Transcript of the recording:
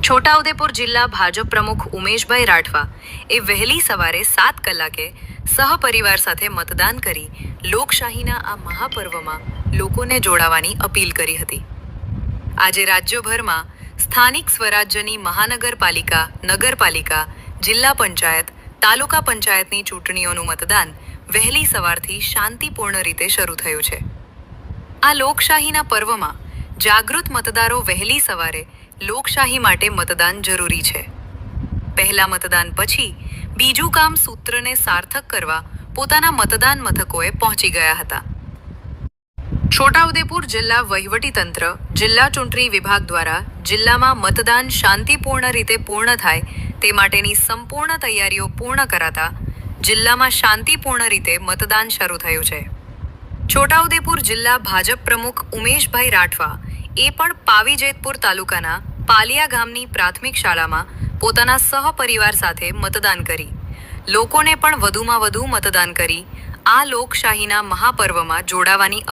છોટાઉદેપુર જિલ્લા ભાજપ પ્રમુખ ઉમેશભાઈ રાઠવા એ વહેલી સવારે 7 કલાકે સહપરિવાર સાથે મતદાન કરી લોકશાહીના આ મહાપર્વમાં લોકોને જોડાવાની અપીલ કરી હતી. આજે રાજ્યભરમાં સ્થાનિક સ્વરાજ્યની મહાનગરપાલિકા, નગરપાલિકા, જિલ્લા પંચાયત, તાલુકા પંચાયતની ચૂંટણીઓનું મતદાન વહેલી સવારથી શાંતિપૂર્ણ રીતે શરૂ થયું છે. આ લોકશાહીના પર્વમાં જાગૃત મતદારો વહેલી સવારે લોકશાહી માટે મતદાન જરૂરી છે. પહેલા મતદાન પછી બીજું કામ સૂત્રને સાર્થક કરવા પોતાના મતદાન મથકોએ પહોંચી ગયા હતા. છોટાઉદેપુર જિલ્લા વહીવટીતંત્ર, જિલ્લા ચૂંટણી વિભાગ દ્વારા જિલ્લામાં મતદાન શાંતિપૂર્ણ રીતે પૂર્ણ થાય તે માટેની સંપૂર્ણ તૈયારીઓ પૂર્ણ કરાતા જિલ્લામાં શાંતિપૂર્ણ રીતે મતદાન શરૂ થયું છે. છોટાઉદેપુર જિલ્લા ભાજપ પ્રમુખ ઉમેશભાઈ રાઠવા એ પણ પાવીજેતપુર તાલુકાના પાલિયા ગામની પ્રાથમિક શાળામાં પોતાના સહપરિવાર સાથે મતદાન કરી લોકોને પણ વધુમાં વધુ મતદાન કરી આ લોકશાહીના મહાપર્વમાં જોડાવાની